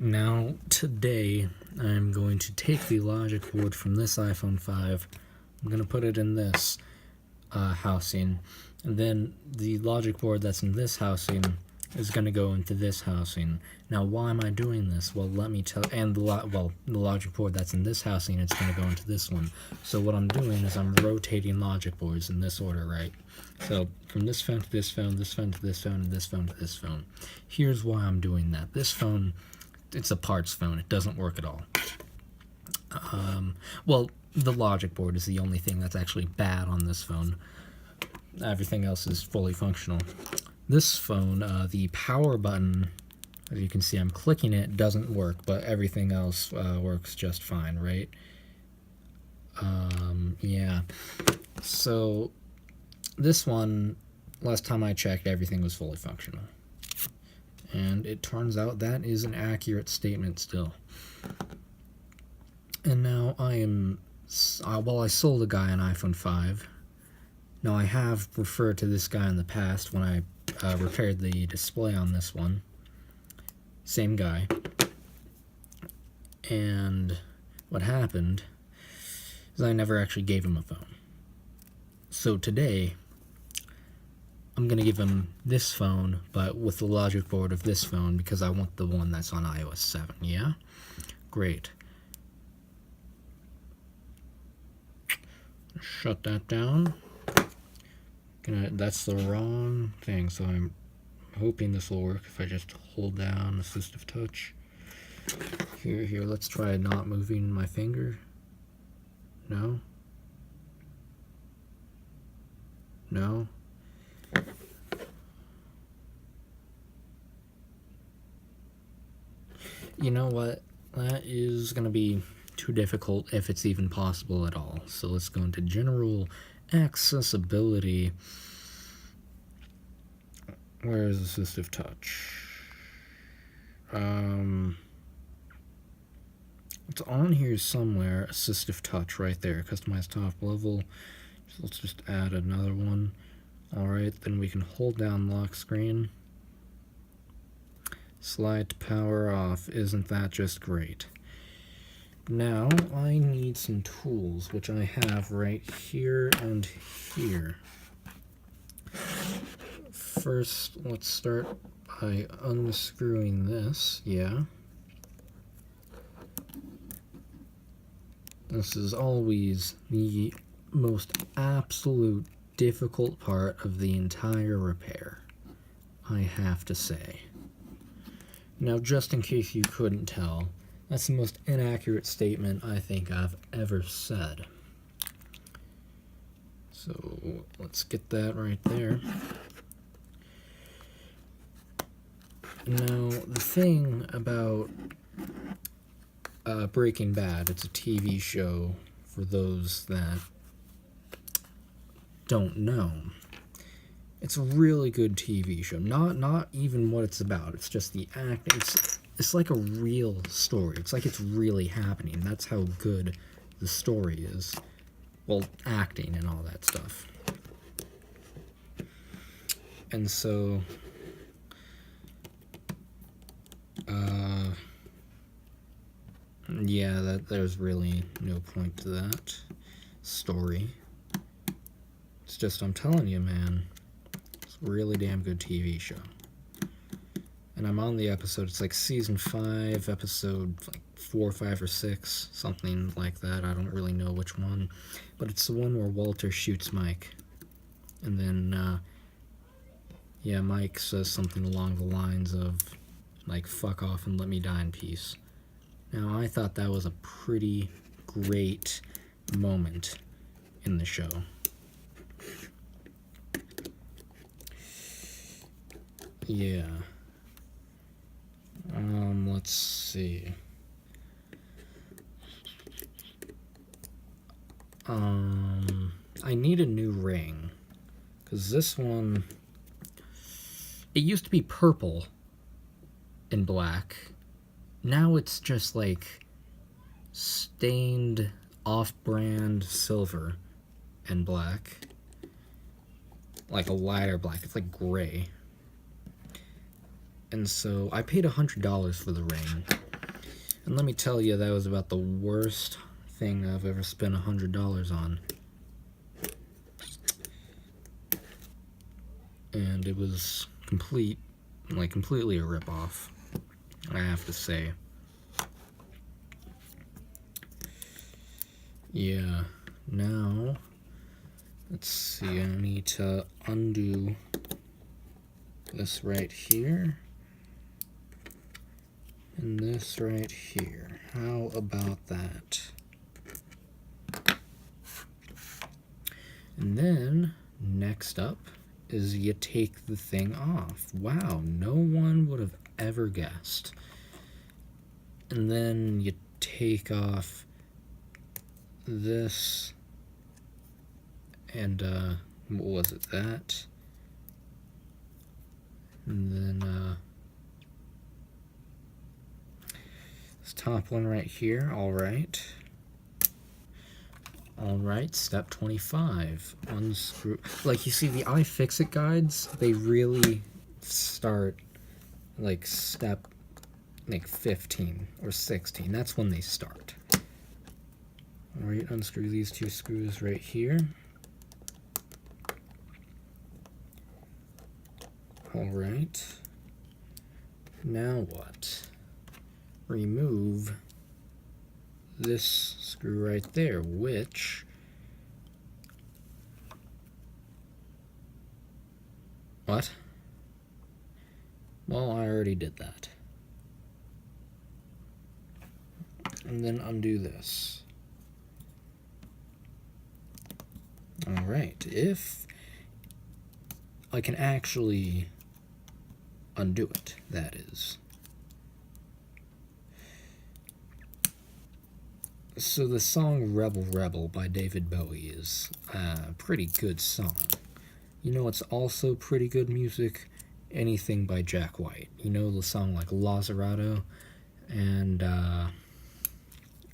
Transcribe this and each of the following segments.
Now, today, I'm going to take the logic board from this iPhone 5. I'm going to put it in this housing. And then the logic board that's in this housing is going to go into this housing. Now, why am I doing this? Well, let me tell. And the logic board that's in this housing, it's going to go into this one. So what I'm doing is I'm rotating logic boards in this order, right? So from this phone to this phone, this phone to this phone, and this phone to this phone. Here's why I'm doing that. This phone, it's a parts phone. It doesn't work at all. Well, the logic board is the only thing that's actually bad on this phone. Everything else is fully functional. This phone, the power button, as you can see, I'm clicking it, doesn't work, but everything else works just fine, right? Yeah. So this one, last time I checked, everything was fully functional. And it turns out that is an accurate statement still. And now I sold a guy an iPhone 5. Now I have referred to this guy in the past when I repaired the display on this one. Same guy. And what happened is I never actually gave him a phone. So today, I'm going to give him this phone, but with the logic board of this phone, because I want the one that's on iOS 7, yeah? Great. Shut that down. That's the wrong thing, so I'm hoping this will work if I just hold down assistive touch. Here, let's try not moving my finger. No? No? You know what? That is going to be too difficult if it's even possible at all. So let's go into general accessibility. Where is assistive touch? It's on here somewhere. Assistive touch right there. Customize top level. So let's just add another one. Alright, then we can hold down lock screen. Slide to power off. Isn't that just great? Now, I need some tools, which I have right here and here. First, let's start by unscrewing this. Yeah. This is always the most absolute difficult part of the entire repair, I have to say. Now, just in case you couldn't tell, that's the most inaccurate statement I think I've ever said. So let's get that right there. Now, the thing about Breaking Bad, it's a TV show for those that don't know. It's a really good TV show. Not even what it's about. It's just the acting. It's like a real story. It's like it's really happening. That's how good the story is. Well, acting and all that stuff. And so, yeah, there's really no point to that story. It's just, I'm telling you, man, it's a really damn good TV show. And I'm on the episode, it's like season 5, episode like 4, 5, or 6, something like that. I don't really know which one. But it's the one where Walter shoots Mike. And then, yeah, Mike says something along the lines of, like, fuck off and let me die in peace. Now, I thought that was a pretty great moment in the show. Yeah. Let's see. I need a new ring, because this one, it used to be purple and black. Now it's just like stained off-brand silver and black. Like a lighter black. It's like gray. And so I paid $100 for the ring. And let me tell you, that was about the worst thing I've ever spent $100 on. And it was completely a ripoff, I have to say. Yeah, now, let's see, I need to undo this right here, and this right here. How about that? And then, next up, is you take the thing off. Wow, no one would have ever guessed. And then you take off this, and what was it, that? And then this top one right here. Alright, step 25. Unscrew. Like, you see, the iFixit guides, they really start, like, step, 15 or 16. That's when they start. Alright, unscrew these two screws right here. Alright. Now what? Remove this screw right there, which... What? Well, I already did that. And then undo this. Alright, if I can actually undo it, that is. So the song Rebel Rebel by David Bowie is a pretty good song. You know what's also pretty good music? Anything by Jack White. You know the song like Lazzarato and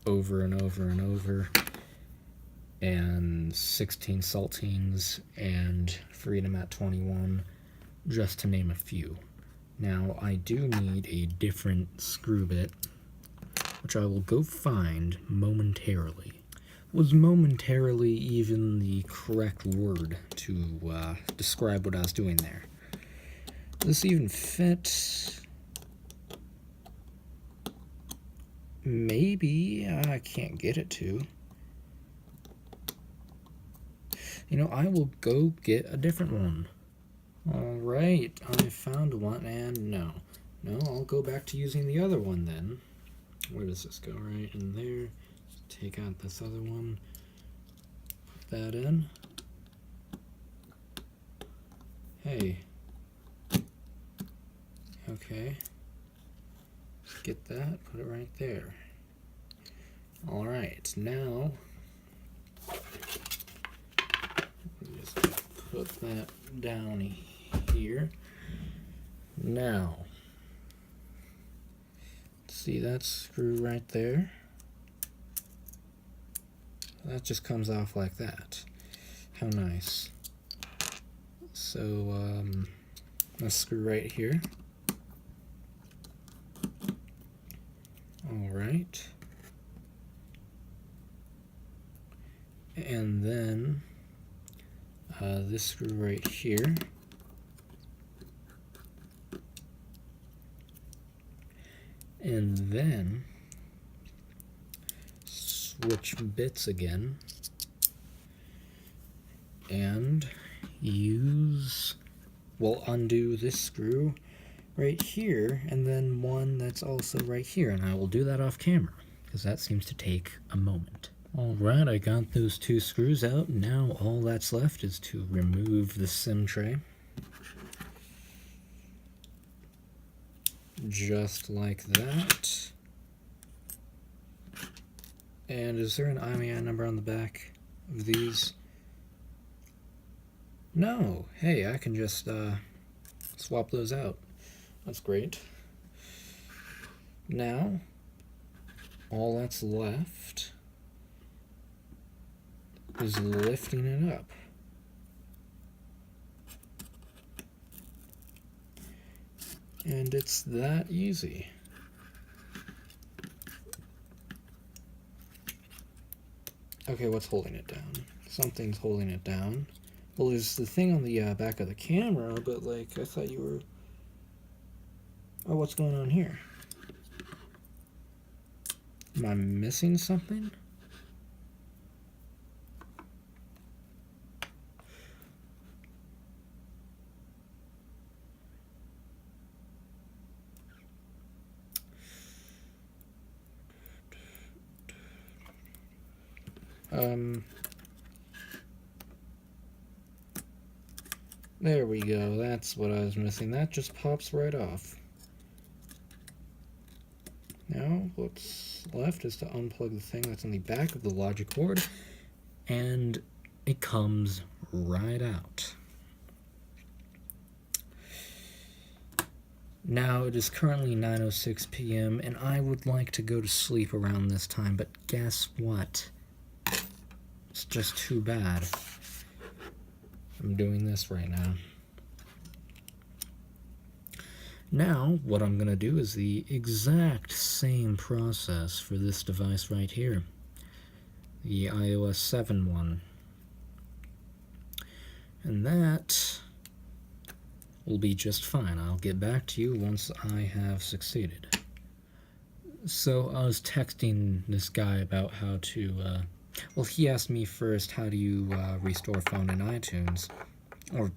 Over and Over and Over and 16 Saltines and Freedom at 21, just to name a few. Now I do need a different screw bit, which I will go find momentarily. Was momentarily even the correct word to describe what I was doing there? Does this even fit? Maybe. I can't get it to. You know, I will go get a different one. Alright, I found one, and no. No, I'll go back to using the other one then. Where does this go? Right in there. Take out this other one. Put that in. Hey. Okay. Get that, put it right there. Alright, now just put that down here. Now, see that screw right there? That just comes off like that. How nice. So, let's screw right here. Alright. And then this screw right here. And then switch bits again and undo this screw right here, and then one that's also right here, and I will do that off camera because that seems to take a moment. Alright, I got those two screws out. Now all that's left is to remove the SIM tray. Just like that. And is there an IMEI number on the back of these? No. Hey, I can just swap those out. That's great. Now, all that's left is lifting it up. And it's that easy. Okay, what's holding it down? Something's holding it down. Well, there's the thing on the back of the camera, but, like, I thought you were... Oh, what's going on here? Am I missing something? There we go. That's what I was missing. That just pops right off. Now, what's left is to unplug the thing that's on the back of the logic board, and it comes right out. Now, it is currently 9:06 p.m., and I would like to go to sleep around this time, but guess what? It's just too bad. I'm doing this right now. Now, what I'm going to do is the exact same process for this device right here, the iOS 7 one. And that will be just fine. I'll get back to you once I have succeeded. So I was texting this guy about how to, well, he asked me first, how do you restore phone in iTunes? Or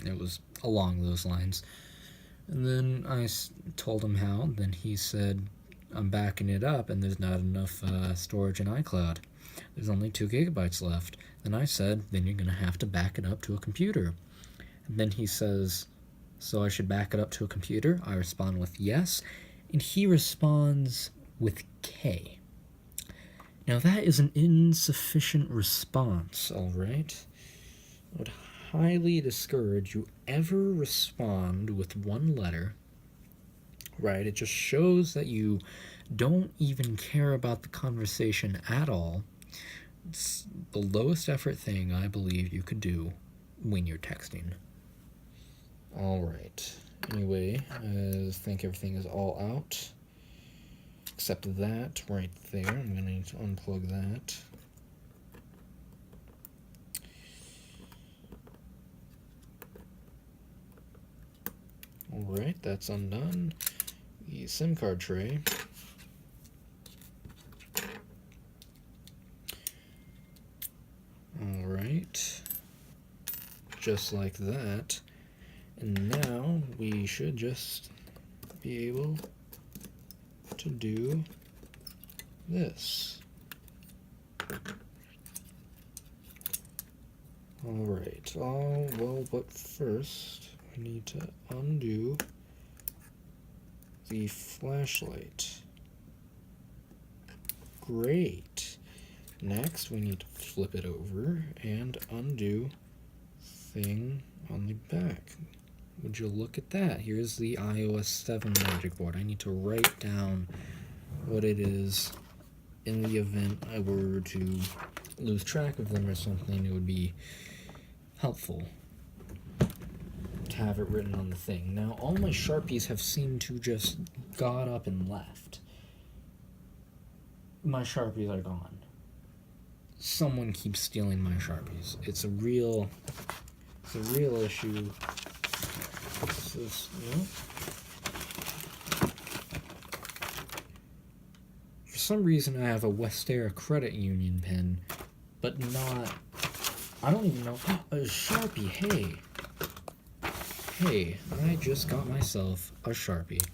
it was along those lines. And then I told him how. Then he said, I'm backing it up and there's not enough storage in iCloud. There's only 2 gigabytes left. Then I said, then you're going to have to back it up to a computer. And then he says, so I should back it up to a computer? I respond with yes. And he responds with K. Now that is an insufficient response, alright? I would highly discourage you ever respond with one letter, right? It just shows that you don't even care about the conversation at all. It's the lowest effort thing I believe you could do when you're texting. Alright, anyway, I think everything is all out. Except that right there. I'm going to need to unplug that. Alright, that's undone. The SIM card tray. Alright. Just like that. And now we should just be able to do this. Alright, well, but first we need to undo the flashlight. Great. Next we need to flip it over and undo thing on the back. Would you look at that? Here's the iOS 7 logic board. I need to write down what it is in the event I were to lose track of them or something. It would be helpful to have it written on the thing. Now, all my Sharpies have seemed to just got up and left. My Sharpies are gone. Someone keeps stealing my Sharpies. It's a real issue. For some reason I have a Westera Credit Union pen, but not, I don't even know, a Sharpie, hey, I just got myself a Sharpie.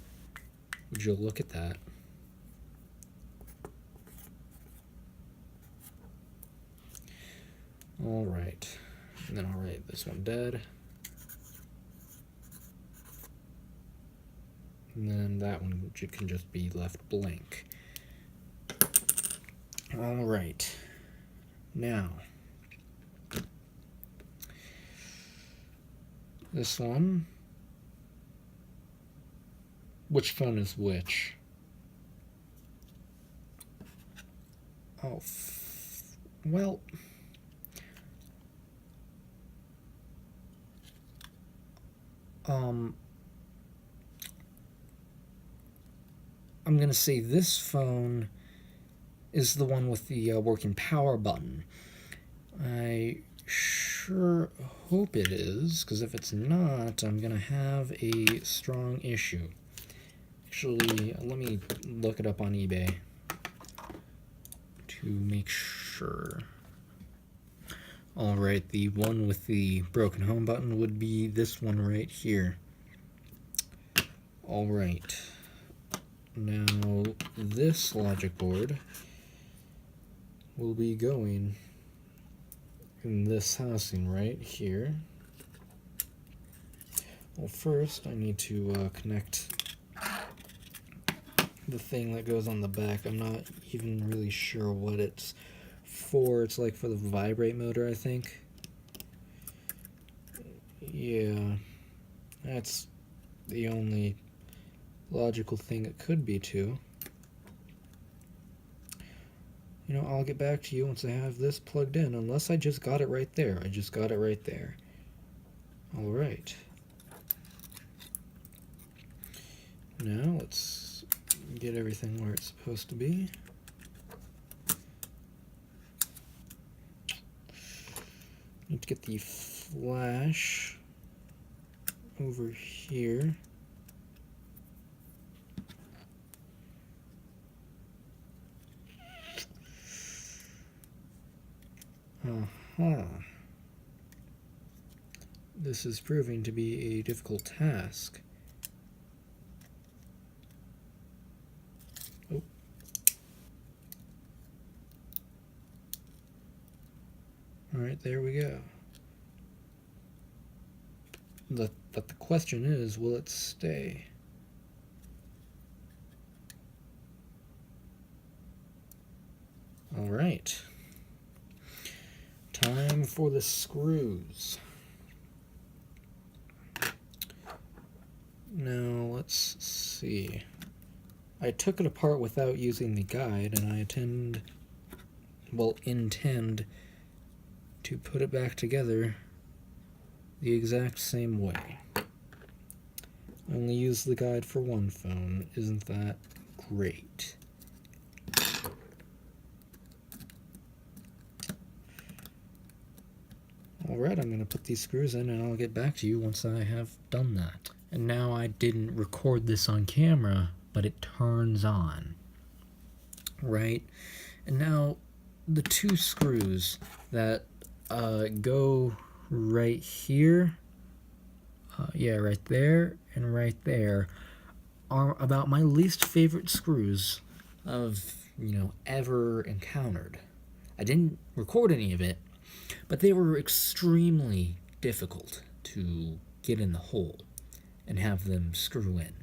Would you look at that? Alright, and then I'll write this one dead. And then that one can just be left blank. Alright. Now, this one. Which phone is which? Oh, well. I'm going to say this phone is the one with the working power button. I sure hope it is, because if it's not, I'm going to have a strong issue. Actually, let me look it up on eBay to make sure. Alright, the one with the broken home button would be this one right here. Alright. Now, this logic board will be going in this housing right here. Well, first I need to connect the thing that goes on the back. I'm not even really sure what it's for. It's like for the vibrate motor, I think. Yeah, that's the only logical thing it could be too. You know, I'll get back to you once I have this plugged in, unless I just got it right there. I just got it right there. Alright. Now let's get everything where it's supposed to be. Need to get the flash over here. This is proving to be a difficult task. Oh. Alright, there we go. But the question is, will it stay? Alright. Time for the screws. Now, let's see. I took it apart without using the guide, and I intend to put it back together the exact same way. I only use the guide for one phone. Isn't that great? Alright, I'm going to put these screws in and I'll get back to you once I have done that. And now I didn't record this on camera, but it turns on. Right? And now the two screws that go right here, yeah, right there and right there, are about my least favorite screws I've, ever encountered. I didn't record any of it, but they were extremely difficult to get in the hole and have them screw in.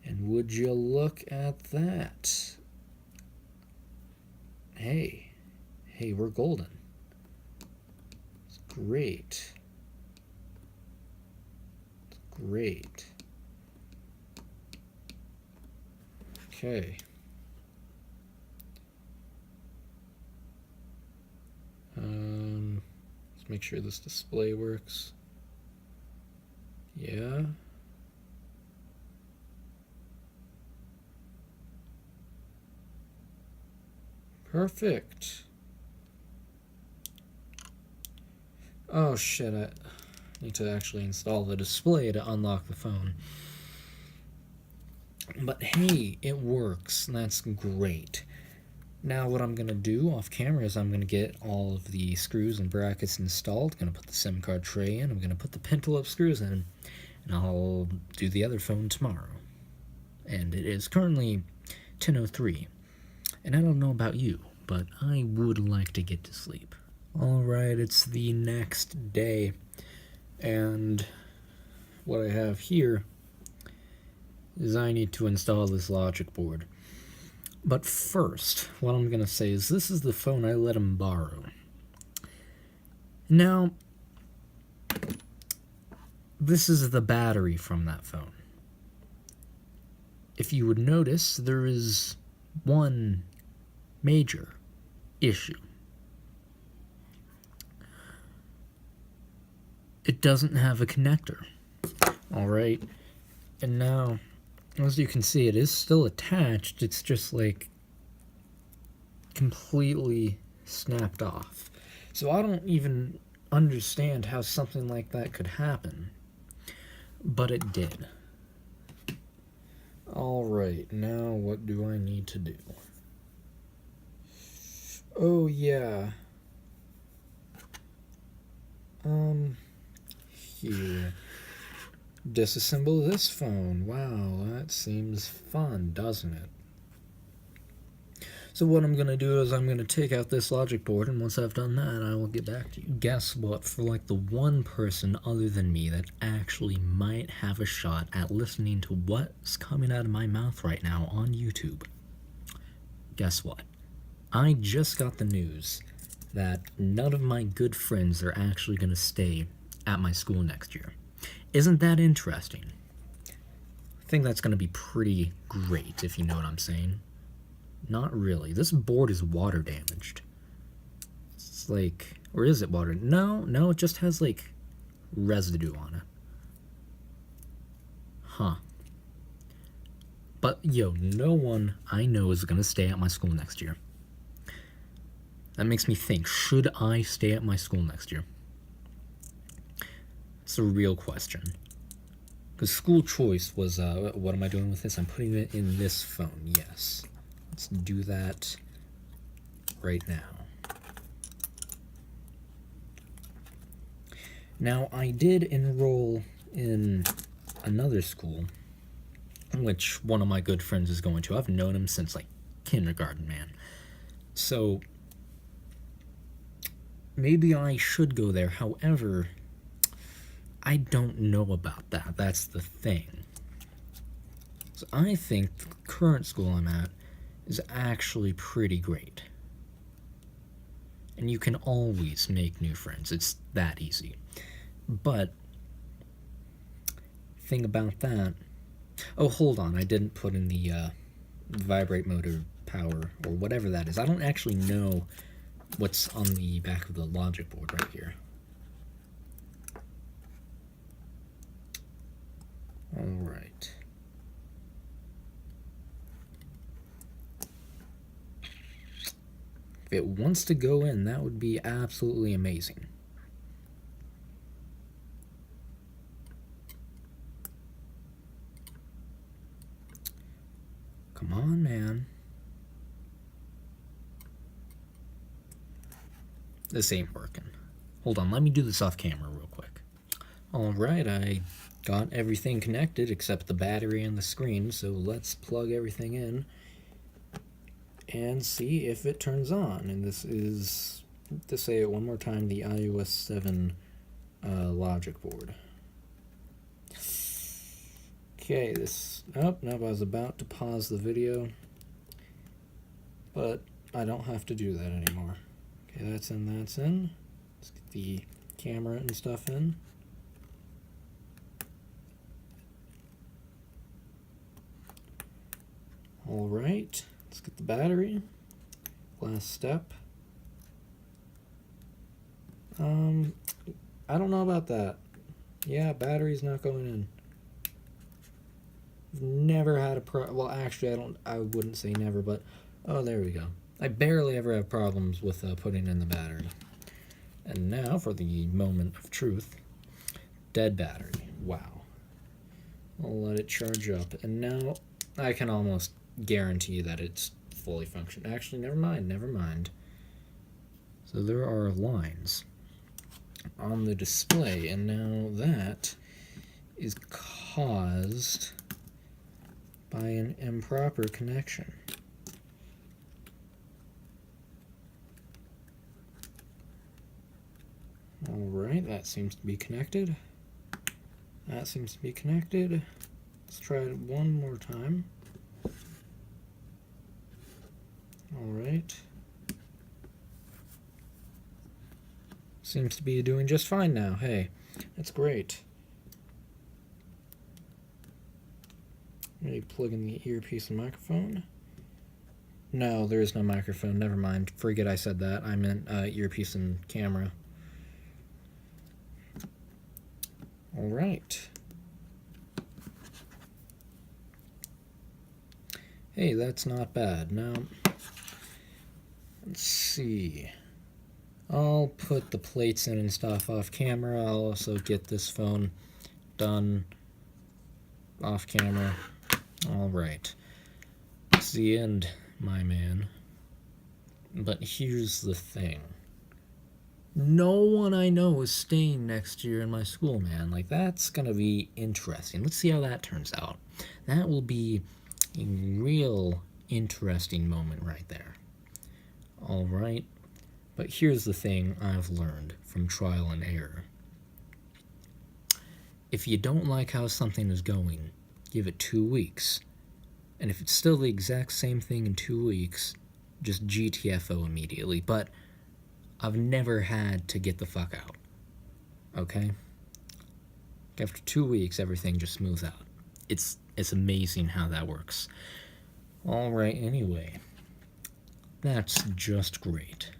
And would you look at that? Hey, we're golden. It's great. It's great. Okay. Let's make sure this display works. Yeah. Perfect. Oh shit, I need to actually install the display to unlock the phone. But hey, it works, and that's great. Now what I'm going to do off camera is I'm going to get all of the screws and brackets installed. I'm going to put the SIM card tray in. I'm going to put the pintle-up screws in. And I'll do the other phone tomorrow. And it is currently 10:03. And I don't know about you, but I would like to get to sleep. Alright, it's the next day. And what I have here is I need to install this logic board. But first, what I'm going to say is this is the phone I let him borrow. Now, this is the battery from that phone. If you would notice, there is one major issue. It doesn't have a connector. Alright, and now, as you can see, it is still attached. It's just like completely snapped off. So I don't even understand how something like that could happen. But it did. Alright, now what do I need to do? Oh, yeah. Here. Disassemble this phone. Wow, that seems fun, doesn't it? So what I'm going to do is I'm going to take out this logic board, and once I've done that, I will get back to you. Guess what? For like the one person other than me that actually might have a shot at listening to what's coming out of my mouth right now on YouTube, guess what? I just got the news that none of my good friends are actually going to stay at my school next year. Isn't that interesting? I think that's going to be pretty great, if you know what I'm saying. Not really. This board is water damaged. It's like, or is it water? No, it just has like residue on it. Huh. But yo, no one I know is gonna stay at my school next year. That makes me think, should I stay at my school next year? It's a real question. Because school choice was, what am I doing with this? I'm putting it in this phone, yes. Let's do that right now. Now, I did enroll in another school, which one of my good friends is going to. I've known him since, like, kindergarten, man. So, maybe I should go there. However, I don't know about that. That's the thing. So I think the current school I'm at is actually pretty great. And you can always make new friends. It's that easy. But, thing about that... Oh, hold on. I didn't put in the vibrate motor power, or whatever that is. I don't actually know what's on the back of the logic board right here. Alright. If it wants to go in, that would be absolutely amazing. Come on, man. This ain't working. Hold on, let me do this off camera real quick. Alright, I got everything connected except the battery and the screen, so let's plug everything in and see if it turns on. And this is, to say it one more time, the iOS 7 logic board. Okay, nope, I was about to pause the video, but I don't have to do that anymore. Okay, that's in. Let's get the camera and stuff in. Alright, let's get the battery. Last step. I don't know about that. Yeah, battery's not going in. I've never had a well, actually, I wouldn't say never, but, oh, there we go. I barely ever have problems with putting in the battery. And now for the moment of truth. Dead battery. Wow. I'll let it charge up. And now I can almost guarantee that it's fully functioning. Actually, never mind. So there are lines on the display, and now that is caused by an improper connection. Alright, that seems to be connected. That seems to be connected. Let's try it one more time. Alright. Seems to be doing just fine now. Hey, that's great. Maybe plug in the earpiece and microphone. No, there is no microphone. Never mind. Forget I said that. I meant earpiece and camera. Alright. Hey, that's not bad. Now, Let's see. I'll put the plates in and stuff off camera. I'll also get this phone done off camera. Alright. It's the end, my man. But here's the thing. No one I know is staying next year in my school, man. Like, that's gonna be interesting. Let's see how that turns out. That will be a real interesting moment right there. Alright. But here's the thing I've learned from trial and error. If you don't like how something is going, give it 2 weeks. And if it's still the exact same thing in 2 weeks, just GTFO immediately. But I've never had to get the fuck out. Okay? After 2 weeks, everything just smooths out. It's amazing how that works. Alright, anyway. That's just great.